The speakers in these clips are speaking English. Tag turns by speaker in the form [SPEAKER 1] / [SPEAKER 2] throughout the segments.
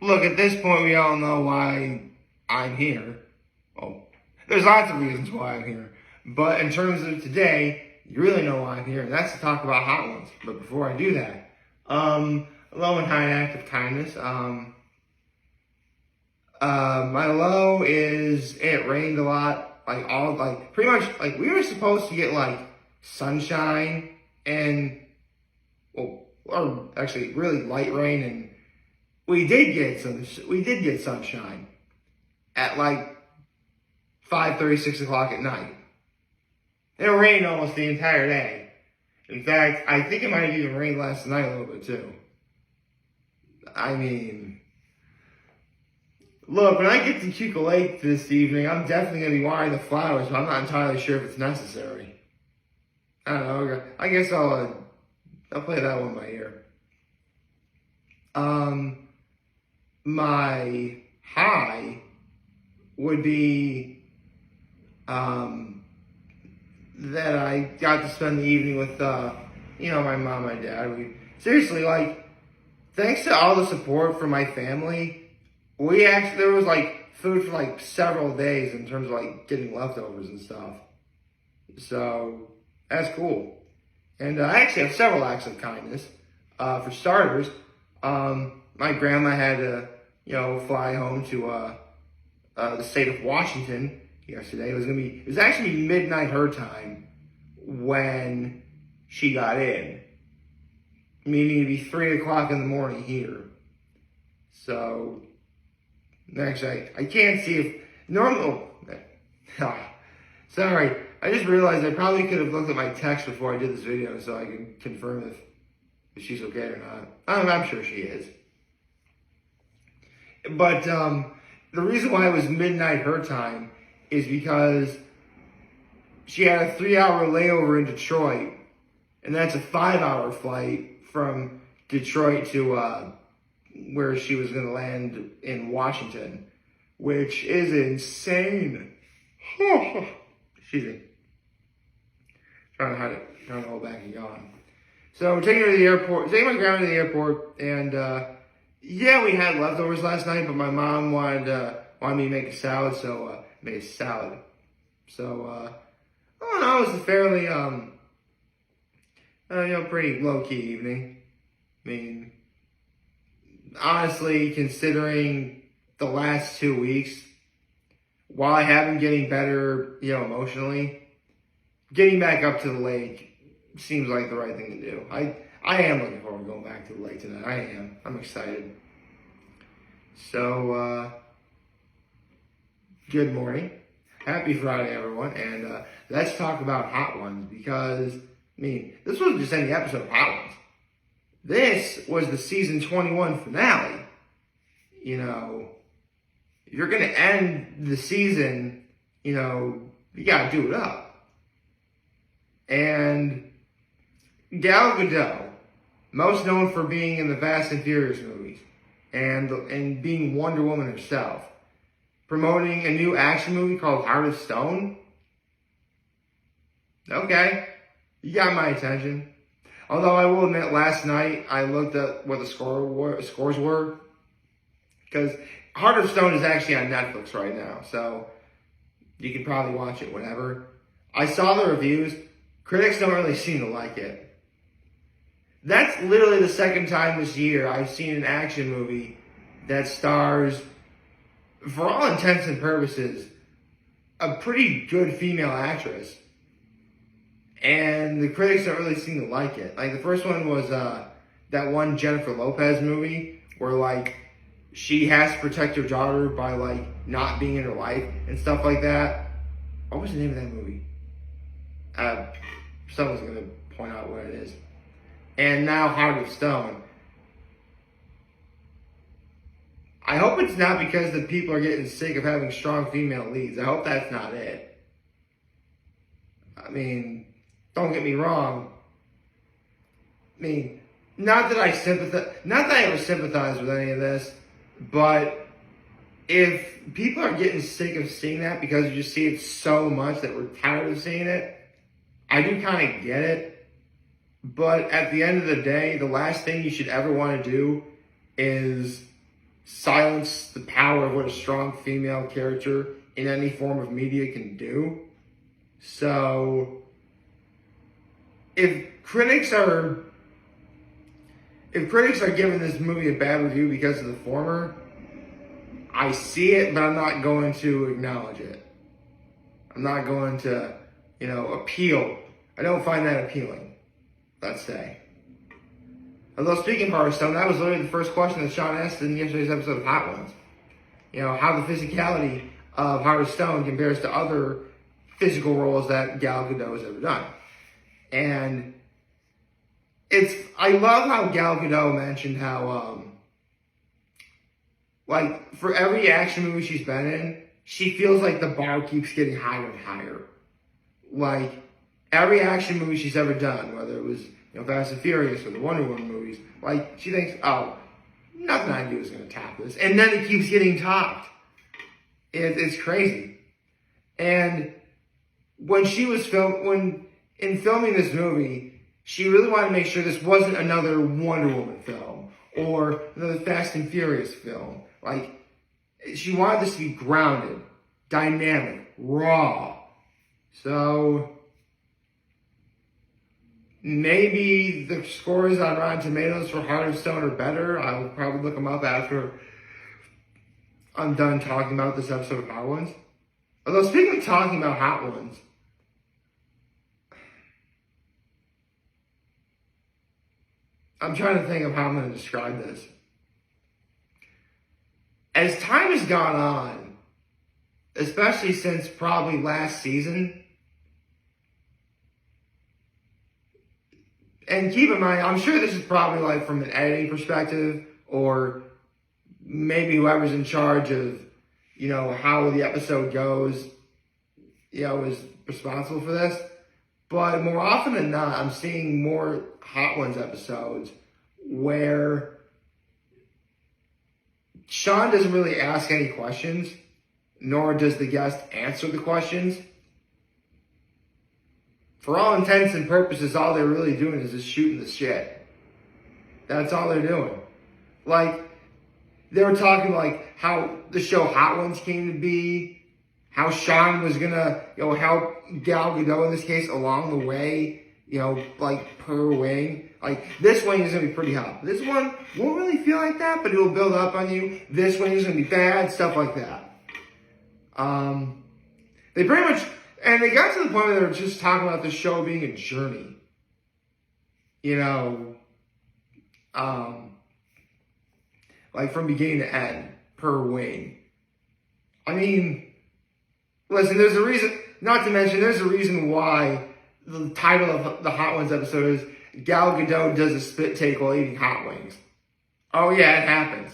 [SPEAKER 1] look, at this point, we all know why I'm here. Well, there's lots of reasons why I'm here. But in terms of today, you really know why I'm here, and that's to talk about hot ones. But before I do that, low and high act of kindness. My low is it rained a lot, pretty much, we were supposed to get, sunshine and, or actually really light rain, and we did get sunshine at 5:30, 6 o'clock at night. It rained almost the entire day. In fact, I think it might have even rained last night a little bit too. I mean, look, when I get to speculate this evening, I'm definitely going to be watering the flowers, but I'm not entirely sure if it's necessary. I don't know. I guess I'll play that one by ear. My high would be that I got to spend the evening with my mom and dad. Seriously, thanks to all the support from my family, there was food for several days in terms of getting leftovers and stuff. So that's cool. And I actually have several acts of kindness. For starters, my grandma had to, fly home to the state of Washington yesterday. It was actually midnight her time when she got in, meaning it'd be 3 o'clock in the morning here. So actually, I can't see if normal. Sorry, I just realized I probably could have looked at my text before I did this video so I can confirm if she's okay or not. I'm sure she is. But the reason why it was midnight her time is because she had a 3-hour layover in Detroit, and that's a 5-hour flight from Detroit to where she was going to land in Washington, which is insane. Excuse me. Trying to hold back and yawn. So taking her to the airport, taking my grandma to the airport, and we had leftovers last night, but my mom wanted me to make a salad, so made a salad. So I don't know, it was a fairly pretty low key evening. I mean, honestly, considering the last 2 weeks, while I have been getting better, emotionally, getting back up to the lake seems like the right thing to do. I am looking forward to going back to the lake tonight. I am. I'm excited. So, good morning. Happy Friday, everyone. And let's talk about hot ones because, this wasn't just any episode of Hot Ones. This was the season 21 finale. If you're going to end the season, you got to do it up. And Gal Gadot, most known for being in the Fast and Furious movies and being Wonder Woman herself, promoting a new action movie called Heart of Stone. Okay, you got my attention. Although I will admit, last night I looked at what the scores were, because Heart of Stone is actually on Netflix right now, so you can probably watch it whenever. I saw the reviews. Critics don't really seem to like it. That's literally the second time this year I've seen an action movie that stars, for all intents and purposes, a pretty good female actress. And the critics don't really seem to like it. The first one was that one Jennifer Lopez movie where, she has to protect her daughter by, not being in her life and stuff like that. What was the name of that movie? Someone's going to point out what it is. And now Heart of Stone. I hope it's not because the people are getting sick of having strong female leads. I hope that's not it. Don't get me wrong. Not that I ever sympathize with any of this, but if people are getting sick of seeing that because you just see it so much that we're tired of seeing it, I do kind of get it. But at the end of the day, the last thing you should ever want to do is silence the power of what a strong female character in any form of media can do. So, if critics are giving this movie a bad review because of the former, I see it, but I'm not going to acknowledge it. I'm not going to, appeal. I don't find that appealing, let's say. Although, speaking of Hearthstone, that was literally the first question that Sean asked in yesterday's episode of Hot Ones. How the physicality of Hearthstone compares to other physical roles that Gal Gadot has ever done. And I love how Gal Gadot mentioned how, for every action movie she's been in, she feels like the bar keeps getting higher and higher. Like, every action movie she's ever done, whether it was, Fast and Furious or the Wonder Woman movies, she thinks, oh, nothing I do is going to top this. And then it keeps getting topped. It's crazy. And when she was filming this movie, she really wanted to make sure this wasn't another Wonder Woman film or another Fast and Furious film. She wanted this to be grounded, dynamic, raw. So, maybe the scores on Rotten Tomatoes for Hearthstone are better. I'll probably look them up after I'm done talking about this episode of Hot Ones. Although, speaking of talking about Hot Ones, I'm trying to think of how I'm going to describe this. As time has gone on, especially since probably last season, and keep in mind, I'm sure this is probably from an editing perspective, or maybe whoever's in charge of, how the episode goes, is responsible for this. But more often than not, I'm seeing more Hot Ones episodes where Sean doesn't really ask any questions, nor does the guest answer the questions. For all intents and purposes, all they're really doing is just shooting the shit. That's all they're doing. They were talking how the show Hot Ones came to be, how Sean was gonna, help Gal Gadot in this case along the way, per wing. This wing is gonna be pretty hot. This one won't really feel like that, but it'll build up on you. This wing is gonna be bad, stuff like that. They pretty much, and they got to the point where they were just talking about the show being a journey. From beginning to end, per wing. I mean, listen, there's a reason, not to mention, there's a reason why the title of the Hot Ones episode is Gal Gadot does a spit take while eating hot wings. Oh yeah, it happens.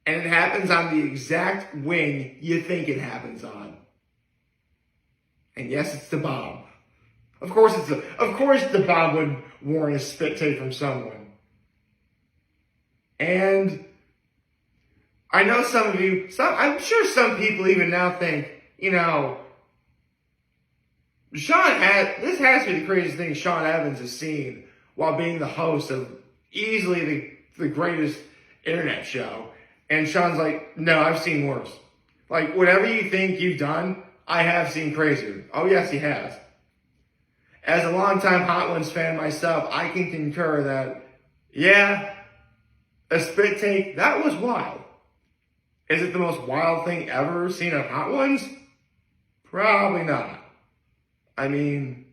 [SPEAKER 1] And it happens on the exact wing you think it happens on. And yes, it's the bomb. Of course the bomb would warrant a spit take from someone. And I know some of you, I'm sure some people even now think, this has to be the craziest thing Sean Evans has seen while being the host of easily the greatest internet show. And Sean's like, no, I've seen worse. Whatever you think you've done, I have seen crazier. Oh, yes, he has. As a longtime Hot Ones fan myself, I can concur that, yeah, a spit take, that was wild. Is it the most wild thing ever seen on Hot Ones? Probably not. I mean,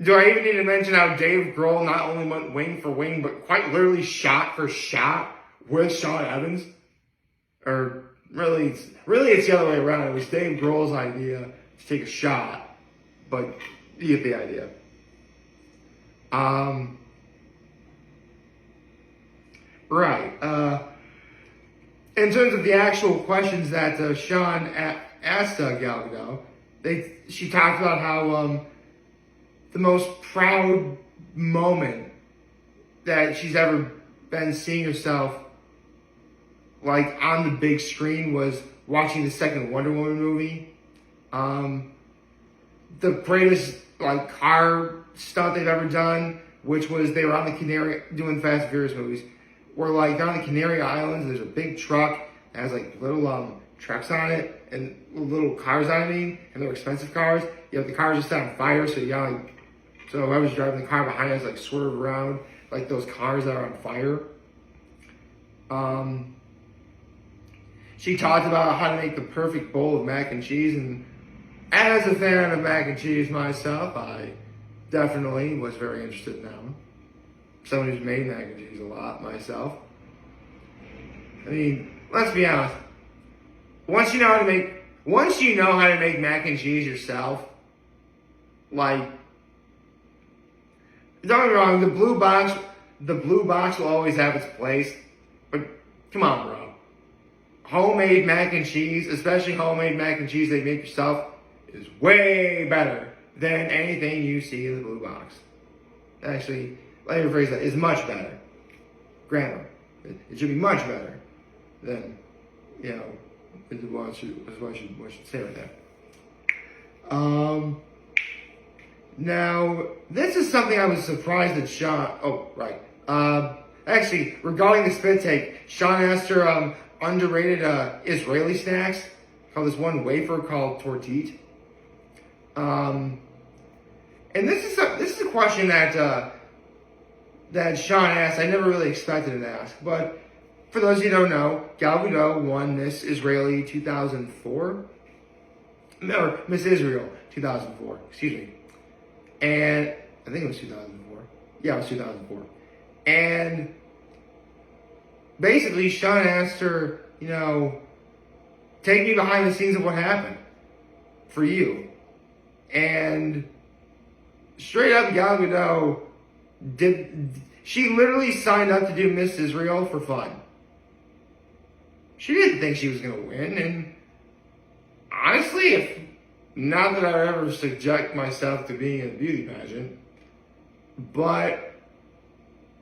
[SPEAKER 1] do I even need to mention how Dave Grohl not only went wing for wing, but quite literally shot for shot with Sean Evans? Or really it's the other way around. It was Dave Grohl's idea to take a shot, but you get the idea. Right. In terms of the actual questions that Sean asked Gal Gadot, she talked about how the most proud moment that she's ever been seeing herself on the big screen was watching the second Wonder Woman movie. The greatest car stunt they've ever done, which was they were on the Canary doing Fast and Furious movies, where like down the Canary Islands, there's a big truck that has like little trucks on it and little cars on it, and they're expensive cars. You know, the cars just set on fire, so you got like, so whoever's driving the car behind us like swerve around like those cars that are on fire. She talked about how to make the perfect bowl of mac and cheese, and as a fan of mac and cheese myself, I definitely was very interested in that one. Someone who's made mac and cheese a lot myself. I mean, let's be honest. Once you know how to make mac and cheese yourself, like, don't get me wrong, the blue box will always have its place, but come on, bro. Homemade mac and cheese, especially homemade mac and cheese that you make yourself, is way better than anything you see in the blue box. Actually, let me rephrase that, is much better. Grammar. It should be much better than, you know, is what I should say right there. Now, this is something I was surprised that Sean, actually, regarding the spit take, Sean asked her, underrated Israeli snacks, called this one wafer called tortit. And this is a question that Sean asked. I never really expected him to ask, but for those of you who don't know, Gal Gadot won Miss Israeli 2004, or Miss Israel 2004. Excuse me, and I think it was 2004. Yeah, it was 2004, and basically, Sean asked her, you know, take me behind the scenes of what happened for you. And straight up, Gal Gadot she literally signed up to do Miss Israel for fun. She didn't think she was going to win. And honestly, not that I would ever subject myself to being in a beauty pageant, but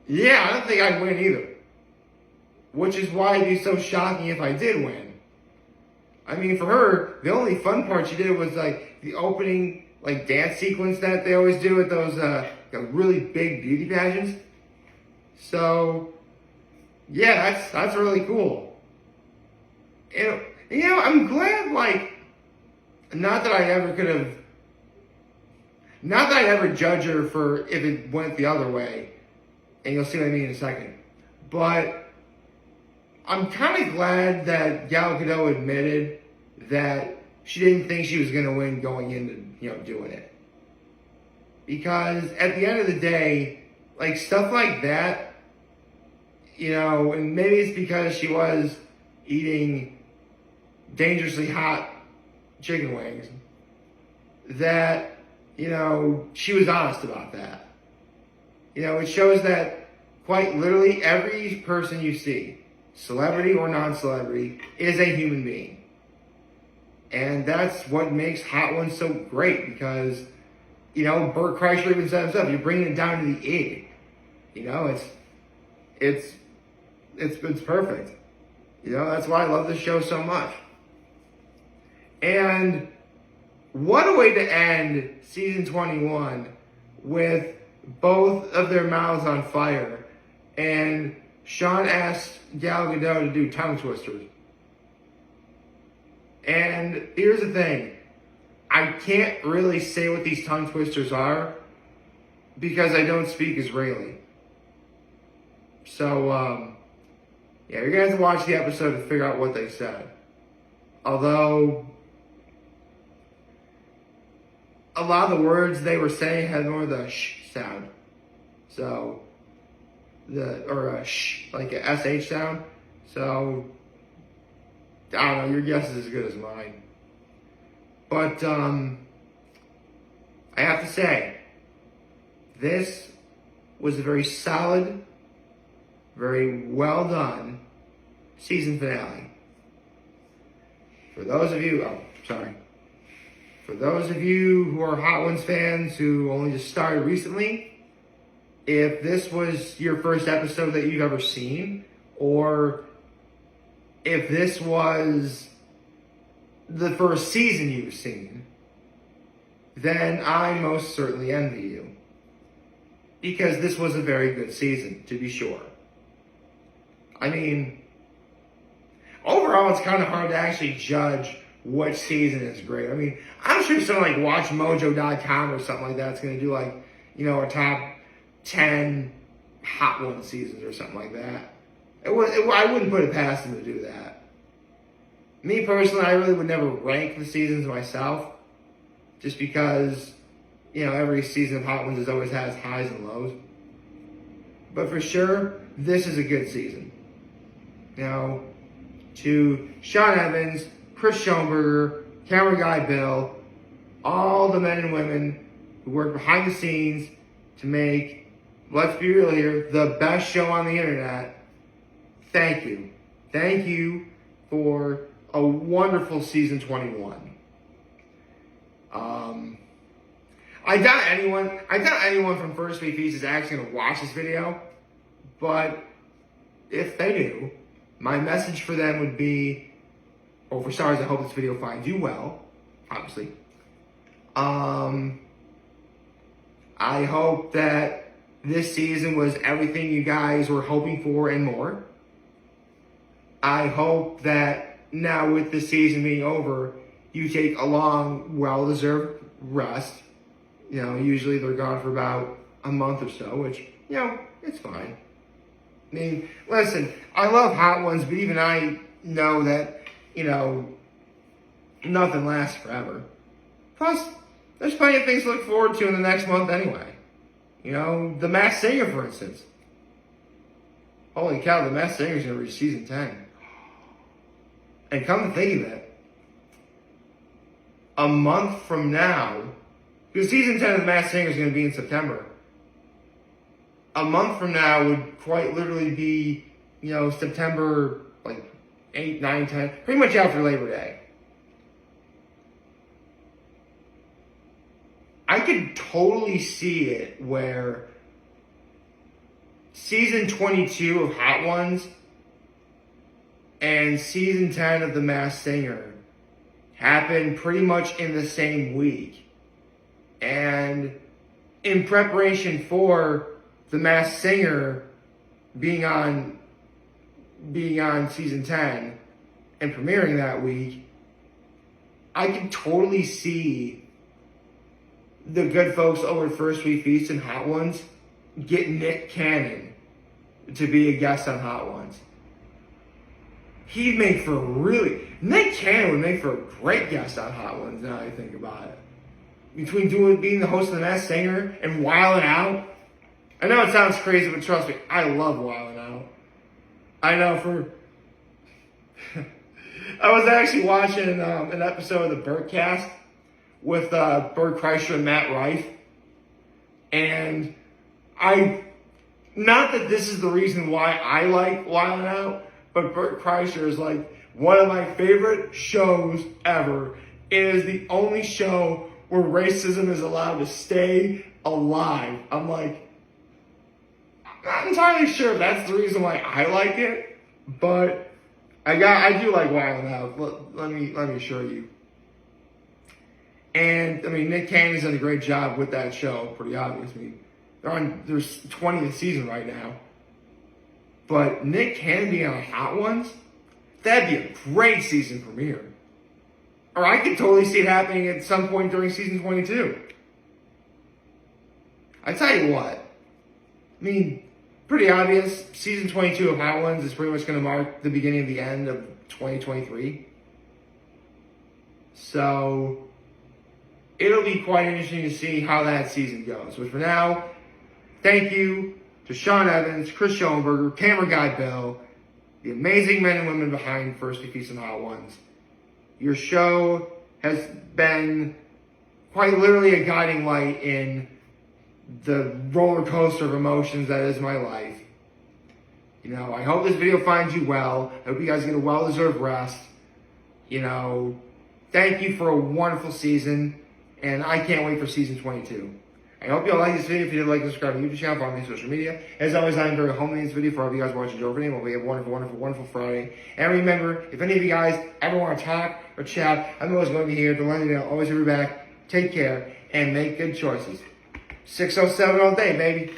[SPEAKER 1] yeah, I don't think I'd win either. Which is why it'd be so shocking if I did win. I mean, for her, the only fun part she did was like the opening like dance sequence that they always do at those really big beauty pageants. So yeah, that's really cool. And you know, I'm glad, like, not that I ever judge her for if it went the other way, and you'll see what I mean in a second. But I'm kind of glad that Gal Gadot admitted that she didn't think she was going to win going into, you know, doing it. Because at the end of the day, like, stuff like that, you know, and maybe it's because she was eating dangerously hot chicken wings, that, you know, she was honest about that. You know, it shows that quite literally every person you see, celebrity or non-celebrity, is a human being. And that's what makes Hot Ones so great, because, you know, Bert Kreischer even said himself, you're bringing it down to the egg. You know, it's perfect. You know, that's why I love this show so much. And what a way to end season 21 with both of their mouths on fire. And Sean asked Gal Gadot to do tongue twisters. And here's the thing. I can't really say what these tongue twisters are because I don't speak Israeli. So, yeah, you're going to have to watch the episode to figure out what they said. Although, a lot of the words they were saying had more of the sh sound. So, or a sh, like a sh sound. So, I don't know, your guess is as good as mine. But, I have to say, this was a very solid, very well done season finale. For those of you who are Hot Ones fans who only just started recently, if this was your first episode that you've ever seen, or if this was the first season you've seen, then I most certainly envy you. Because this was a very good season, to be sure. I mean, overall, it's kind of hard to actually judge what season is great. I mean, I'm sure something like WatchMojo.com or something like that's going to do like, a top 10 Hot Ones seasons or something like that. I wouldn't put it past them to do that. Me personally, I really would never rank the seasons myself, just because, every season of Hot Ones always has highs and lows. But for sure, this is a good season. To Sean Evans, Chris Schoenberger, camera guy Bill, all the men and women who work behind the scenes to make, let's be real here, the best show on the internet. Thank you. Thank you for a wonderful season 21. I doubt anyone from First Week Feast is actually going to watch this video, but if they do, my message for them would be, or for stars, I hope this video finds you well, obviously. I hope that this season was everything you guys were hoping for and more. I hope that now with the season being over, you take a long, well-deserved rest. Usually they're gone for about a month or so, which, it's fine. I mean, listen, I love Hot Ones, but even I know that, nothing lasts forever. Plus, there's plenty of things to look forward to in the next month anyway. The Masked Singer, for instance. Holy cow, the Masked Singer is going to reach season 10. And come to think of it, a month from now, because season 10 of the Masked Singer is going to be in September. A month from now would quite literally be, September, 8, 9, 10, pretty much after Labor Day. I could totally see it where season 22 of Hot Ones and season 10 of The Masked Singer happened pretty much in the same week. And in preparation for The Masked Singer being on season 10 and premiering that week, I can totally see the good folks over at First Week Feast and Hot Ones get Nick Cannon to be a guest on Hot Ones. Nick Cannon would make for a great guest on Hot Ones now I think about it. Between being the host of The Masked Singer and Wildin' Out. I know it sounds crazy, but trust me, I love Wildin' Out. I know I was actually watching an episode of the Bertcast with Bert Kreischer and Matt Rife. And not that this is the reason why I like Wildin' Out, but Bert Kreischer is one of my favorite shows ever. It is the only show where racism is allowed to stay alive. I'm not entirely sure if that's the reason why I like it, but I do like Wildin' Out. Let me assure you. And Nick Cannon's done a great job with that show. Pretty obvious. There's 20th season right now, but Nick Cannon being on Hot Ones, that'd be a great season premiere. Or I could totally see it happening at some point during season 22. I tell you what, pretty obvious, season 22 of Hot Ones is pretty much going to mark the beginning of the end of 2023. So, it'll be quite interesting to see how that season goes. But for now, thank you to Sean Evans, Chris Schoenberger, camera guy Bill, the amazing men and women behind First Week Feast and Hot Ones. Your show has been quite literally a guiding light in the roller coaster of emotions that is my life. I hope this video finds you well. I hope you guys get a well-deserved rest. Thank you for a wonderful season, and I can't wait for season 22. I hope you all like this video. If you did, like, subscribe to the YouTube channel, follow me on social media. As always, I'm very homely in this video for all of you guys watching Joe Video. We have a wonderful, wonderful, wonderful Friday. And remember, if any of you guys ever want to talk or chat, I'm always going to be here to let you know. Always have your back. Take care and make good choices. 607 all day, baby.